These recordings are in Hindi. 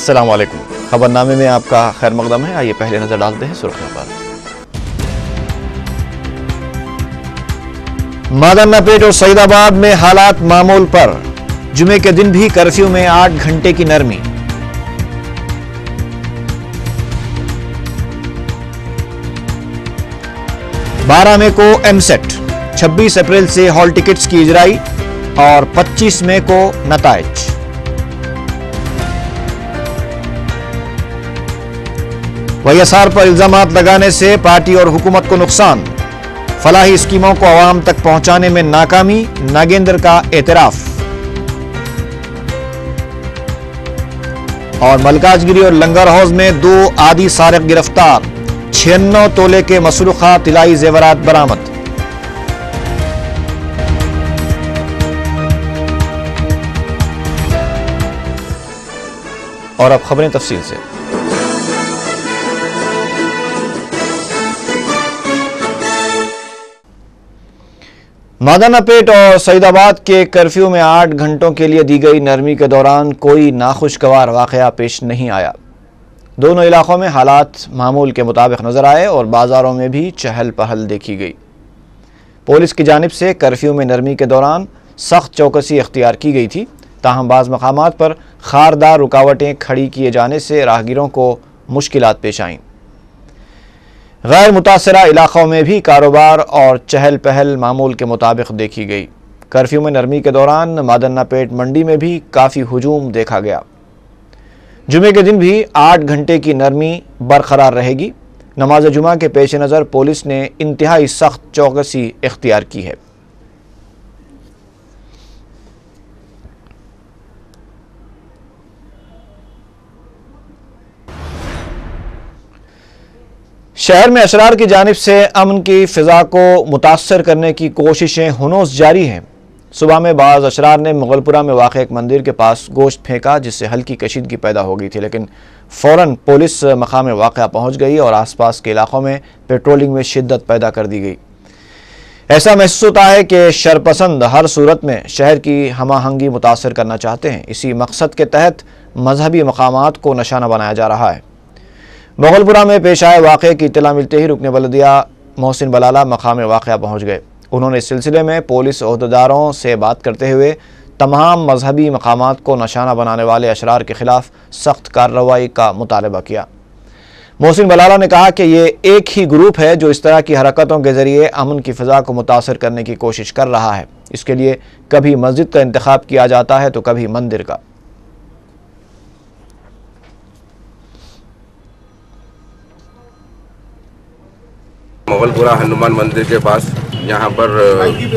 अस्सलाम वालेकुम। खबरनामे में आपका खैर मकदम है। आइए पहले नजर डालते हैं सुर्खियों पर। मादन्नापेट और सईदाबाद में हालात मामूल पर, जुमे के दिन भी कर्फ्यू में 8 घंटे की नरमी। बारह मई को एमसेट, 26 अप्रैल से हॉल टिकट्स की इजराई और 25 मई को नताइज। वाईएसआर पर इल्जामात लगाने से पार्टी और हुकूमत को नुकसान, फलाही स्कीमों को आवाम तक पहुंचाने में नाकामी, नागेंद्र का एतराफ। और मलकाजगिरी और लंगर हाउस में 2 आदि सारिक गिरफ्तार, 96 तोले के मसरूखा तिलाई जेवरात बरामद। और अब खबरें तफसील से। मादन्नापेट और सईदाबाद के कर्फ्यू में 8 घंटों के लिए दी गई नरमी के दौरान कोई नाखुशगवार वाकया पेश नहीं आया। दोनों इलाकों में हालात मामूल के मुताबिक नजर आए और बाजारों में भी चहल पहल देखी गई। पुलिस की जानिब से कर्फ्यू में नरमी के दौरान सख्त चौकसी इख्तियार की गई थी, ताहम बाज़ मकामात पर खारदार रुकावटें खड़ी किए जाने से राहगीरों को मुश्किलात पेश आईं। गैर मुतासरा इलाक़ों में भी कारोबार और चहल पहल मामूल के मुताबिक देखी गई। कर्फ्यू में नरमी के दौरान मादन्नापेट मंडी में भी काफ़ी हुजूम देखा गया। जुमे के दिन भी 8 घंटे की नरमी बरकरार रहेगी। नमाज जुमा के पेश नज़र पुलिस ने इंतहाई सख्त चौकसी इख्तियार की है। शहर में अशरार की जानिब से अमन की फ़िज़ा को मुतासर करने की कोशिशें हुनूस जारी हैं। सुबह में बाज़ अशरार ने मुगलपुरा में वाक़ एक मंदिर के पास गोश्त फेंका, जिससे हल्की कशीदगी पैदा हो गई थी, लेकिन फ़ौरन पुलिस मकाम वाक़या पहुँच गई और आसपास के इलाक़ों में पेट्रोलिंग में शिद्दत पैदा कर दी गई। ऐसा महसूस होता है कि शरपसंद हर सूरत में शहर की हमाहंगी मुतासर करना चाहते हैं। इसी मकसद के तहत मजहबी मकामात को निशाना बनाया जा रहा है। मुगलपुरा में पेश आए वाक़े की इत्तला मिलते ही रुकन बलदिया मोहसिन बलाला मकाम वाक़या पहुँच गए। उन्होंने इस सिलसिले में पुलिस ओहदेदारों से बात करते हुए तमाम मजहबी मकामात को निशाना बनाने वाले अशरार के ख़िलाफ़ सख्त कार्रवाई का मुतालबा किया। मोहसिन बलाला ने कहा कि ये एक ही ग्रुप है जो इस तरह की हरकतों के ज़रिए अमन की फ़िज़ा को मुतासर करने की कोशिश कर रहा है। इसके लिए कभी मस्जिद का इंतखाब किया जाता है तो कभी मंदिर का। मुगलपुरा हनुमान मंदिर के पास यहाँ पर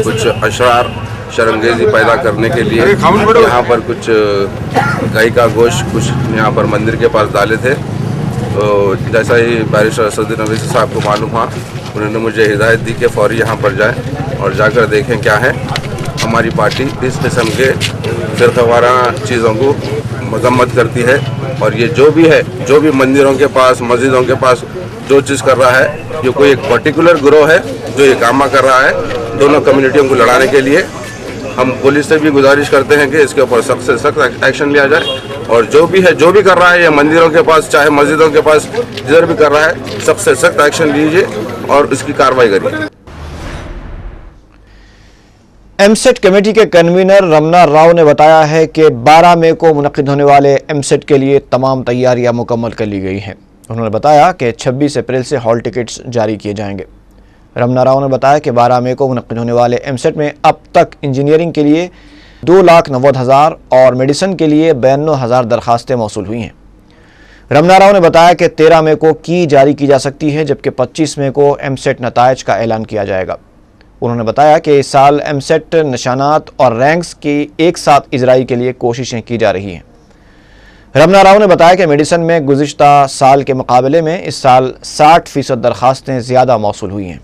कुछ अशरार शर्मंगेज़ी पैदा करने के लिए यहाँ पर कुछ गाय का गोश्त कुछ यहाँ पर मंदिर के पास डाले थे। तो जैसा ही बैरिस्टर असदुद्दीन अवैसी साहब को मालूम हुआ, उन्होंने मुझे हिदायत दी कि फौरी यहाँ पर जाएं और जाकर देखें क्या है। हमारी पार्टी इस किस्म के फ़िरक़ावाराना चीज़ों को मज़म्मत करती है और ये जो भी है, जो भी मंदिरों के पास, मस्जिदों के पास जो चीज़ कर रहा है, ये कोई एक पर्टिकुलर गिरोह है जो ये काम कर रहा है दोनों कम्युनिटियों को लड़ाने के लिए। हम पुलिस से भी गुजारिश करते हैं कि इसके ऊपर सख्त से सख्त एक्शन लिया जाए और जो भी है, जो भी कर रहा है, ये मंदिरों के पास चाहे मस्जिदों के पास जिधर भी कर रहा है, सख्त से सख्त एक्शन लीजिए और इसकी कार्रवाई करिए। एमसेट कमेटी के कन्वीनर रमना राव ने बताया है कि 12 मई को मुनक़िद होने वाले एमसेट के लिए तमाम तैयारियां मुकम्मल कर ली गई हैं। उन्होंने बताया कि 26 अप्रैल से हॉल टिकट्स जारी किए जाएंगे। रमना राव ने बताया कि 12 मई को मुनक़िद होने वाले एमसेट में अब तक इंजीनियरिंग के लिए 2,90,000 और मेडिसिन के लिए 92,000 दरखास्तें मौसूल हुई हैं। रमना राव ने बताया कि 13 मई को की जारी की जा सकती है, जबकि 25 मई को एमसेट नताइज का ऐलान किया जाएगा। उन्होंने बताया कि इस साल एमसेट निशानात और रैंक्स की एक साथ इजराई के लिए कोशिशें की जा रही हैं। रमना राव ने बताया कि मेडिसिन में गुज़िश्ता साल के मुकाबले में इस साल 60% दरखास्तें ज़्यादा मौसूल हुई हैं।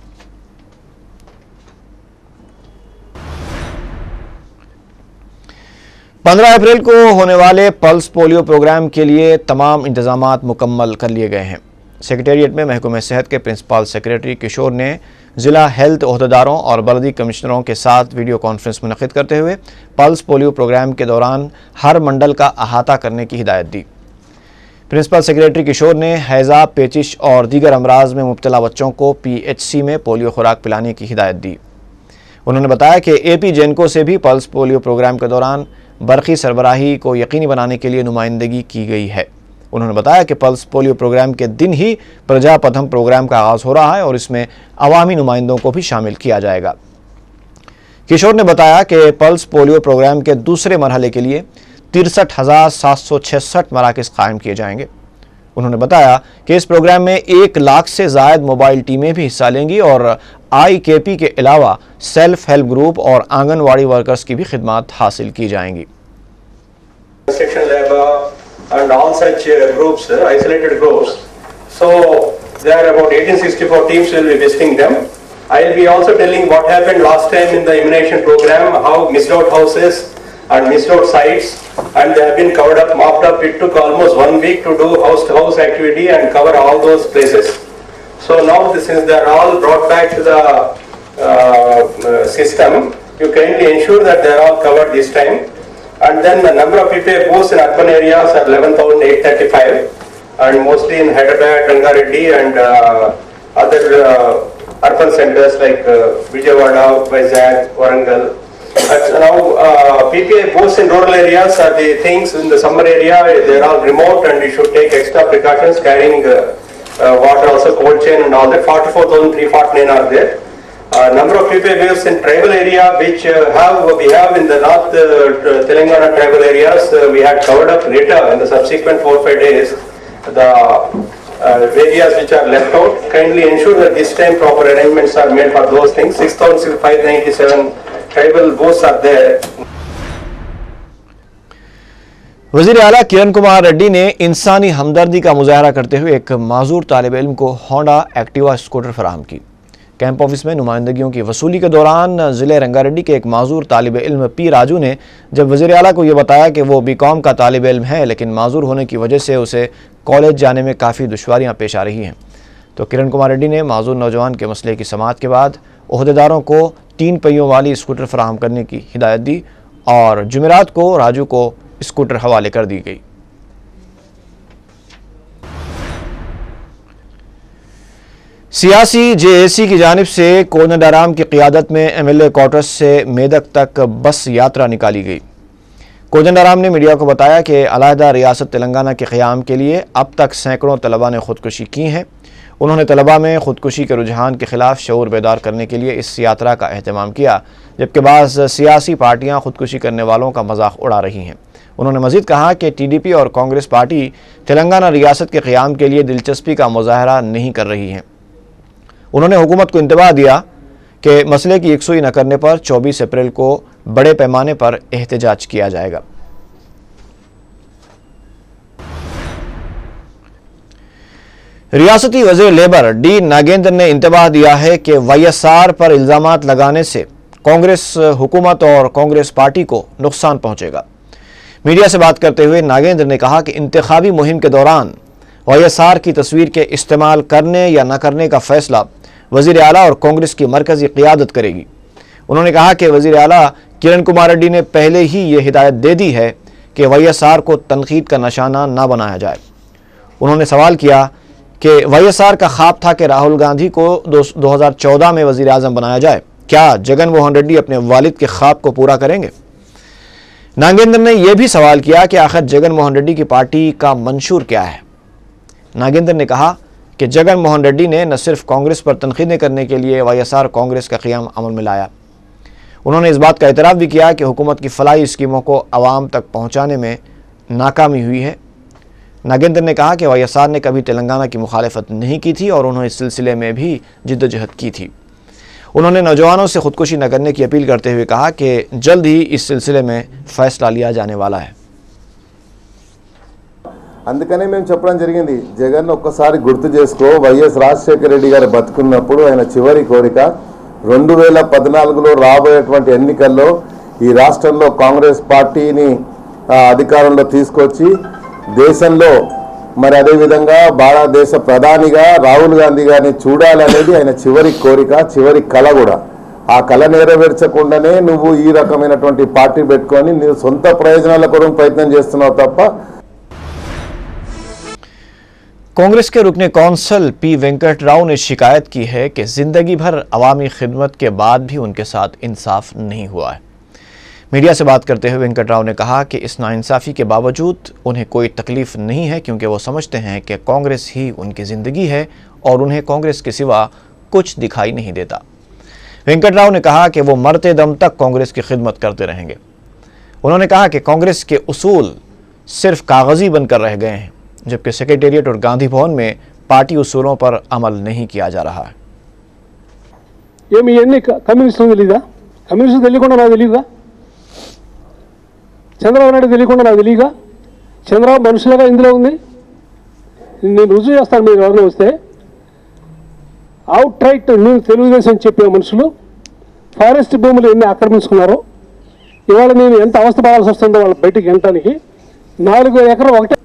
15 अप्रैल को होने वाले पल्स पोलियो प्रोग्राम के लिए तमाम इंतजामात मुकम्मल कर लिए गए हैं। सेक्रेटेरिएट में महकमे सेहत के प्रिंसिपल सेक्रेटरी किशोर ने ज़िला हेल्थ ओहदेदारों और बलदी कमिश्नरों के साथ वीडियो कॉन्फ्रेंस मुनक़िद करते हुए पल्स पोलियो प्रोग्राम के दौरान हर मंडल का अहाता करने की हिदायत दी। प्रिंसिपल सेक्रेटरी किशोर ने हैजा, पेचिश और दीगर अमराज में मुब्तला बच्चों को PHC में पोलियो खुराक पिलाने की हिदायत दी। उन्होंने बताया कि AP जेनको से भी पल्स पोलियो प्रोग्राम के दौरान बरक़ी सरबराही को यकीनी बनाने के लिए नुमाइंदगी की गई है। उन्होंने बताया कि पल्स पोलियो प्रोग्राम के दिन ही प्रजापथम प्रोग्राम का आगाज़ हो रहा है और इसमें अवामी नुमाइंदों को भी शामिल किया जाएगा। किशोर ने बताया कि पल्स पोलियो प्रोग्राम के दूसरे मरहले के लिए 63,766 मराकज़ कायम किए जाएंगे। उन्होंने बताया कि इस प्रोग्राम में 1 लाख से ज़ायद मोबाइल टीमें भी हिस्सा लेंगी और IKP के अलावा सेल्फ हेल्प ग्रुप और आंगनवाड़ी वर्कर्स की भी खिदमत हासिल की जाएंगी। And all such groups, isolated groups. So there are about 1864 teams will be visiting them. I'll be also telling what happened last time in the immunization program, how missed out houses and missed out sites, and they have been covered up, mopped up. It took almost 1 week to do house-to-house activity and cover all those places. So now since they are all brought back to the system, you kindly ensure that they are all covered this time. And then the number of PPA booths in urban areas are 11,835, and mostly in Hyderabad, Rangareddy and other urban centers like Vijayawada, Vizag, Warangal. Now PPA booths in rural areas are the things in the summer area, they are all remote and you should take extra precautions carrying water, also cold chain and all that. 44,349 are there. Number of PPA booths in tribal area which we have in the north Telangana tribal areas, we had covered up later in the subsequent 4-5 days the areas which are left out. Kindly ensure that this time proper arrangements are made for those things. 6,597 tribal booths are there. वज़ीर आला किरण कुमार रेड्डी ने इंसानी हमदर्दी का मुजाहरा करते हुए एक माजूर तालिब इल्म को होंडा एक्टिवा स्कूटर फराहम की। कैंप ऑफिस में नुमाइंदगियों की वसूली के दौरान ज़िले रंगारेड्डी के एक माजूर तालिब इल्म P राजू ने जब वज़ीर आला को यह बताया कि वो BCom का तालिब इल्म है लेकिन माजूर होने की वजह से उसे कॉलेज जाने में काफ़ी दुश्वारियां पेश आ रही हैं, तो किरण कुमार रेड्डी ने माजूर नौजवान के मसले की समाअत के बाद ओहदेदारों को 3 पहियों वाली स्कूटर फराहम करने की हिदायत दी और जुमेरात को राजू को स्कूटर हवाले कर दी गई। सियासी JAC की जानिब से कोदंडाराम की क़ियादत में MLA क्वार्टर्स से मेदक तक बस यात्रा निकाली गई। कोदंडाराम ने मीडिया को बताया कि अलहदा रियासत तेलंगाना के क़याम के लिए अब तक सैकड़ों तलबा ने खुदकुशी की हैं। उन्होंने तलबा में खुदकुशी के रुझान के ख़िलाफ़ शऊर बेदार करने के लिए इस यात्रा का अहतमाम किया, जबकि बाज़ सियासी पार्टियाँ खुदकुशी करने वालों का मजाक उड़ा रही हैं। उन्होंने मज़ीद कहा कि TDP और कांग्रेस पार्टी तेलंगाना रियासत के क़याम के लिए दिलचस्पी का मुजाहरा नहीं कर रही हैं। उन्होंने हुकूमत को इंतबाह दिया कि मसले की यकसुई न करने पर 24 अप्रैल को बड़े पैमाने पर एहतजाज किया जाएगा। रियासती वज़ीर लेबर D नागेंद्र ने इंतबाह दिया है कि YSR पर इल्ज़ामात लगाने से कांग्रेस हुकूमत और कांग्रेस पार्टी को नुकसान पहुंचेगा। मीडिया से बात करते हुए नागेंद्र ने कहा कि इंतखाबी मुहिम के दौरान YSR की तस्वीर के इस्तेमाल करने या न करने का फैसला वज़ीर आला और कांग्रेस की मरकज़ी क़ियादत करेगी। उन्होंने कहा कि वज़ीर आला किरण कुमार रेड्डी ने पहले ही ये हिदायत दे दी है कि YSR को तनकीद का निशाना न बनाया जाए। उन्होंने सवाल किया कि YSR का ख्वाब था कि राहुल गांधी को 2014 में वज़ीर आज़म बनाया जाए, क्या जगन मोहन रेड्डी अपने वालिद के ख्वाब को पूरा करेंगे? नागेंद्र ने यह भी सवाल किया कि आखिर जगन मोहन रेड्डी की पार्टी का मंशूर क्या है। नागेंद्र ने कहा कि जगन मोहन रेड्डी ने न सिर्फ कांग्रेस पर तनकीदें करने के लिए YSR कांग्रेस का क़याम अमल में लाया, उन्होंने इस बात का एतराफ़ भी किया कि हुकूमत की फलाही स्कीमों को आवाम तक पहुँचाने में नाकामी हुई है। नागेंद्र ने कहा कि YSR ने कभी तेलंगाना की मुखालफत नहीं की थी और उन्होंने इस सिलसिले में भी जिद्दोजहद की थी। उन्होंने नौजवानों से खुदकुशी न करने की अपील करते हुए कहा कि जल्द ही इस सिलसिले में फ़ैसला लिया जाने वाला है। అందుకనే మేము చెప్పడం జరిగింది, జగన్ ఒక్కసారి గుర్తు చేసుకో, వైఎస్ రాజశేఖర రెడ్డి గారు బతుకున్నప్పుడు ఆయన చివరి కోరిక 2014లో రాబోయేటువంటి ఎన్నికల్లో ఈ రాష్ట్రంలో కాంగ్రెస్ పార్టీని అధికారంలో తీసుకొచ్చి దేశంలో మరి అదే విధంగా భారతదేశ ప్రధానిగా రాహుల్ గాంధీ గారిని చూడాలనేది ఆయన చివరి కోరిక, చివరి కల కూడా. ఆ కల నెరవేర్చకుండానే నువ్వు ఈ రకమైనటువంటి పార్టీ పెట్టుకొని నీ సొంత ప్రయోజనాల కొరకు ప్రయత్నం చేస్తున్నావు తప్ప कांग्रेस के रुकने कौंसल पी वेंकट राव ने शिकायत की है कि जिंदगी भर अवामी खिदमत के बाद भी उनके साथ इंसाफ नहीं हुआ है। मीडिया से बात करते हुए वेंकट राव ने कहा कि इस नाइंसाफी के बावजूद उन्हें कोई तकलीफ नहीं है, क्योंकि वो समझते हैं कि कांग्रेस ही उनकी जिंदगी है और उन्हें कांग्रेस के सिवा कुछ दिखाई नहीं देता। वेंकट राव ने कहा कि वो मरते दम तक कांग्रेस की खिदमत करते रहेंगे। उन्होंने कहा कि कांग्रेस के उसूल सिर्फ कागजी बनकर रह गए हैं, जबकि सेक्रेटेरिएट और गांधी भवन में पार्टी उसूलों पर अमल नहीं किया जा रहा है। కమ్యూనిస్టులు తెలీదా? కమ్యూనిస్టులు తెలియకుండా నాకు తెలియదా? చంద్రబాబు నాయుడు తెలియకుండా నాకు తెలియగా? చంద్రబాబు మనుషులుగా ఇందులో ఉంది. నేను రుజువు చేస్తాను, మీరు ఎవరైనా వస్తే. అవుట్ రైట్ నేను తెలుగుదేశం చెప్పే మనుషులు ఫారెస్ట్ భూములు ఎన్ని ఆక్రమించుకున్నారో, ఇవాళ నేను ఎంత అవస్థ పడాల్సి వస్తుందో వాళ్ళ బయటికి వెళ్ళటానికి 4 ఎకరం ఒకటే.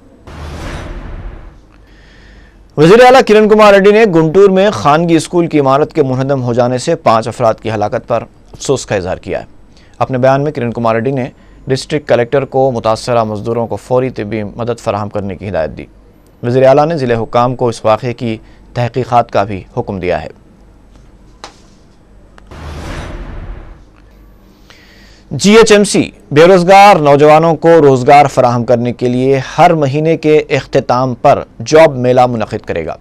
वज़ीर आला किरण कुमार रेड्डी ने गुंटूर में खानगी स्कूल की इमारत के मुनहदम हो जाने से 5 अफराद की हलाकत पर अफसोस का इजहार किया है। अपने बयान में किरण कुमार रेड्डी ने डिस्ट्रिक्ट कलेक्टर को मुतासरा मजदूरों को फौरी तिब्बी मदद फराहम करने की हिदायत दी। वज़ीर आला ने ज़िले हुक्काम को इस वाक़े की तहकीक़ात का भी हुक्म दिया है। GHMC बेरोजगार नौजवानों को रोजगार फराहम करने के लिए हर महीने के इख्तिताम पर जॉब मेला मुनक़िद करेगा।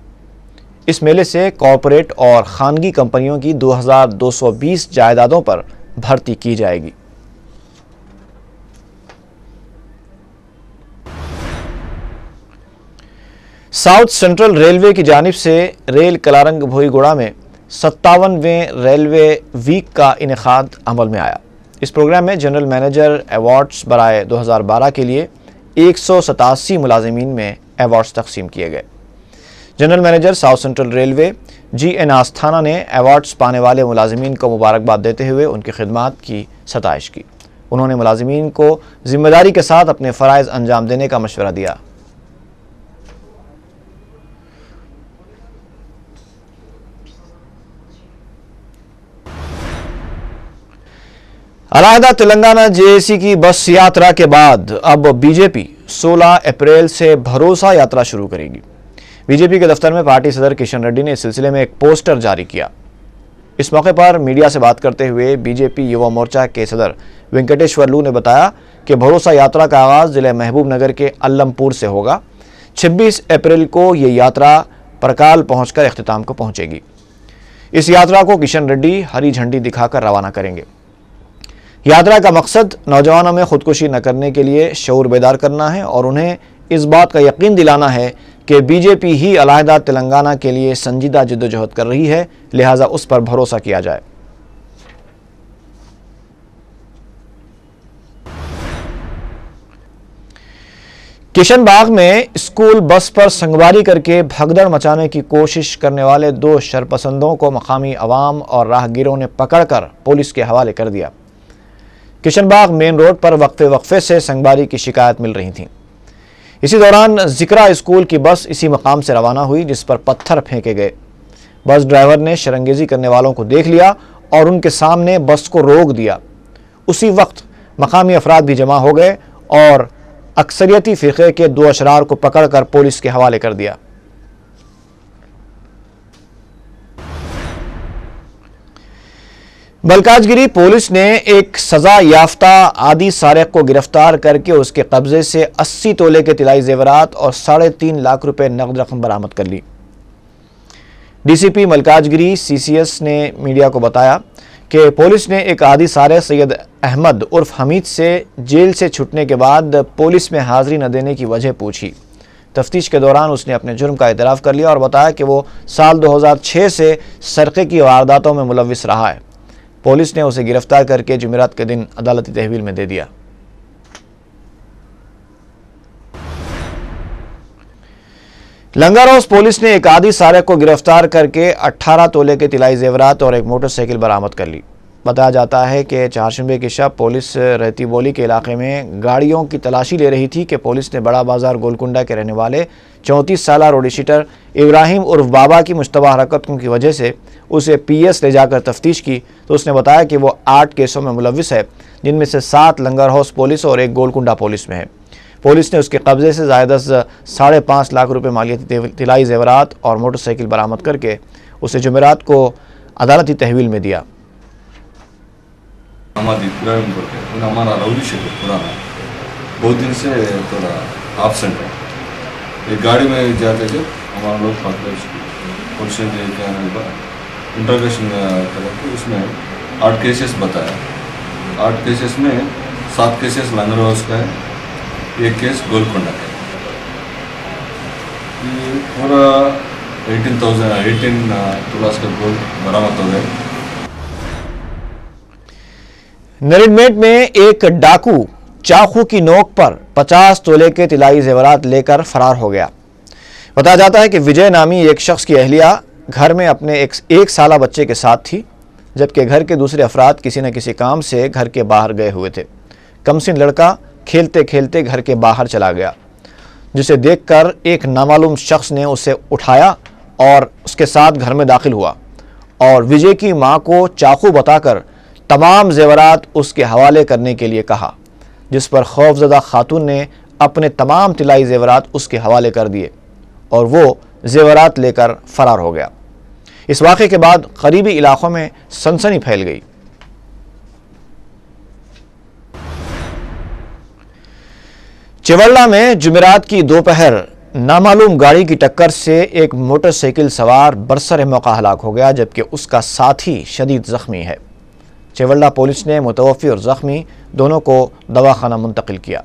इस मेले से कॉरपोरेट और खानगी कंपनियों की 2220 जायदादों पर भर्ती की जाएगी। साउथ सेंट्रल रेलवे की जानिब से रेल कलारंग भोईगोड़ा में 57वें रेलवे वीक का इनेकाद अमल में आया। इस प्रोग्राम में जनरल मैनेजर अवार्ड्स बराए 2012 के लिए 187 मुलाजिमीन में अवार्ड्स तकसीम किए गए। General manager south central railway GN आस्थाना ने अवार्ड्स पाने वाले मुलाजिमीन को मुबारकबाद देते हुए उनकी खिदमात की सताइश की। उन्होंने मुलाजिमीन को जिम्मेदारी के साथ अपने फ़राइज़ अंजाम देने का मशवरा दिया। अलहदा तेलंगाना JAC की बस यात्रा के बाद अब बीजेपी 16 अप्रैल से भरोसा यात्रा शुरू करेगी। बीजेपी के दफ्तर में पार्टी सदर किशन रेड्डी ने इस सिलसिले में एक पोस्टर जारी किया। इस मौके पर मीडिया से बात करते हुए बीजेपी युवा मोर्चा के सदर वेंकटेश्वरलू ने बताया कि भरोसा यात्रा का आगाज जिले महबूब नगर के अल्लमपुर से होगा। 26 अप्रैल को ये यात्रा परकाल पहुंचकर इख्तिताम को पहुंचेगी। इस यात्रा को किशन रेड्डी हरी झंडी दिखाकर रवाना करेंगे। यात्रा का मकसद नौजवानों में खुदकुशी न करने के लिए शऊर बेदार करना है और उन्हें इस बात का यकीन दिलाना है कि बीजेपी ही अलहदा तेलंगाना के लिए संजीदा जिद्दोजहद कर रही है, लिहाजा उस पर भरोसा किया जाए। किशनबाग में स्कूल बस पर संगवारी करके भगदड़ मचाने की कोशिश करने वाले 2 शरपसंदों को मकामी अवाम और राहगीरों ने पकड़कर पुलिस के हवाले कर दिया। किशनबाग मेन रोड पर वक्फे से संगवारी की शिकायत मिल रही थी। इसी दौरान जिक्रा स्कूल की बस इसी मकाम से रवाना हुई, जिस पर पत्थर फेंके गए। बस ड्राइवर ने शरंगेजी करने वालों को देख लिया और उनके सामने बस को रोक दिया। उसी वक्त मकामी अफराद भी जमा हो गए और अक्सरियती फ़िक़े के 2 अशरार को पकड़कर पुलिस के हवाले कर दिया। मलकाजगिरी पुलिस ने एक सजा याफ्ता आदि सारिक को गिरफ्तार करके उसके कब्जे से 80 तोले के तिलाई जेवरात और 3.5 लाख रुपए नकद रकम बरामद कर ली। डीसीपी मलकाजगिरी CCS ने मीडिया को बताया कि पुलिस ने एक आदि सारे सैयद अहमद उर्फ हमीद से जेल से छूटने के बाद पुलिस में हाजिरी न देने की वजह पूछी। तफ्तीश के दौरान उसने अपने जुर्म का इतराफ़ कर लिया और बताया कि वो साल 2006 से सरक़े की वारदातों में मुलव्विस रहा है। पुलिस ने उसे गिरफ्तार करके जुमेरात के दिन अदालती तहवील में दे दिया। लंगर हाउस पुलिस ने एक आदि सारिक को गिरफ्तार करके 18 तोले के तिलाई जेवरात और एक मोटरसाइकिल बरामद कर ली। बताया जाता है कि चारशंबे की शब पुलिस रहती बोली के इलाके में गाड़ियों की तलाशी ले रही थी कि पुलिस ने बड़ा बाजार गोलकुंडा के रहने वाले 34 साला रोडी शीटर इब्राहिम उर्फ बाबा की मुश्तबा हरकतों की वजह से उसे PS ले जाकर तफ्तीश की तो उसने बताया कि वो 8 केसों में मुलव्विस है, जिनमें से 7 लंगर हाउस पुलिस और 1 गोलकुंडा पुलिस में है। पुलिस ने उसके कब्जे से ज़ायदस 5.5 लाख रुपए मालियती तिलाई जेवरात और मोटरसाइकिल बरामद करके उसे जुमेरात को अदालती तहवील में दिया। हमारी इब्राहिम बोलते हैं, हमारा रौली शेख पुराना बहुत दिन से थोड़ा एब्सेंट है। एक गाड़ी में जाते जब हमारा लोग पुलिस इंटरोगेशन करके उसमें 8 केसेस बताया। 8 केसेस में 7 केसेस लंगर हाउस का है, 1 केस गोलकोंडा का है। ये पूरा 18 तुलास का गोल्ड बरामद हो गए। नरिनमेट में एक डाकू चाकू की नोक पर 50 तोले के तिलाई जेवरात लेकर फरार हो गया। बताया जाता है कि विजय नामी एक शख्स की अहलिया घर में अपने एक साला बच्चे के साथ थी, जबकि घर के दूसरे अफराद किसी न किसी काम से घर के बाहर गए हुए थे। कमसिन लड़का खेलते खेलते घर के बाहर चला गया, जिसे देखकर एक नामालूम शख्स ने उसे उठाया और उसके साथ घर में दाखिल हुआ और विजय की मां को चाकू बताकर तमाम जेवरात उसके हवाले करने के लिए कहा, जिस पर खौफजदा खातून ने अपने तमाम तिलाई जेवरात उसके हवाले कर दिए और वो जेवरात लेकर फरार हो गया। इस वाक़े के बाद करीबी इलाकों में सनसनी फैल गई। चिवल्ला में जुमेरात की दोपहर नामालूम गाड़ी की टक्कर से एक मोटरसाइकिल सवार बरसर मौका हलाक हो गया, जबकि उसका साथी शदीद जख्मी है। चिवल्ला पुलिस ने मुतवफ़ी और जख्मी दोनों को दवाखाना मुंतकिल किया।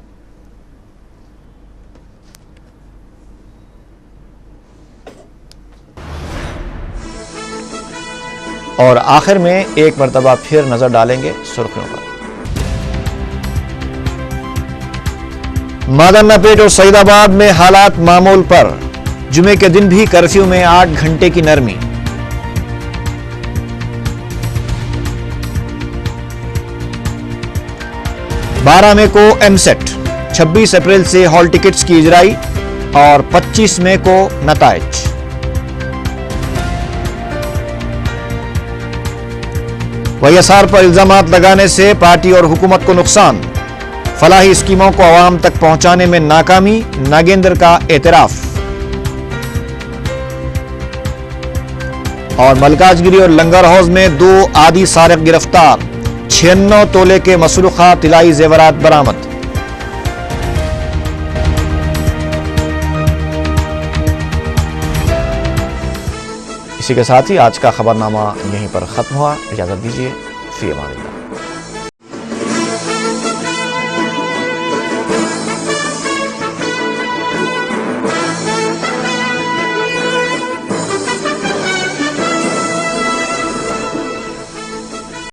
और आखिर में एक मरतबा फिर नजर डालेंगे सुर्खियों पर। मादन्नापेट और सईदाबाद में हालात मामूल पर, जुमे के दिन भी कर्फ्यू में 8 घंटे की नरमी। बारह मई को एमसेट, 26 अप्रैल से हॉल टिकट्स की इजराई और 25 मई को नताइज। वाईएसआर पर इल्जामात लगाने से पार्टी और हुकूमत को नुकसान, फलाही स्कीमों को आवाम तक पहुंचाने में नाकामी, नागेंद्र का एतराफ। और मलकाजगिरी और लंगर हाउस में 2 आदि सारिक गिरफ्तार, 96 तोले के मसरूखा तिलाई जेवरात बरामद। इसी के साथ ही आज का खबरनामा यहीं पर खत्म हुआ। इजाजत दीजिए, फी अमान अल्लाह।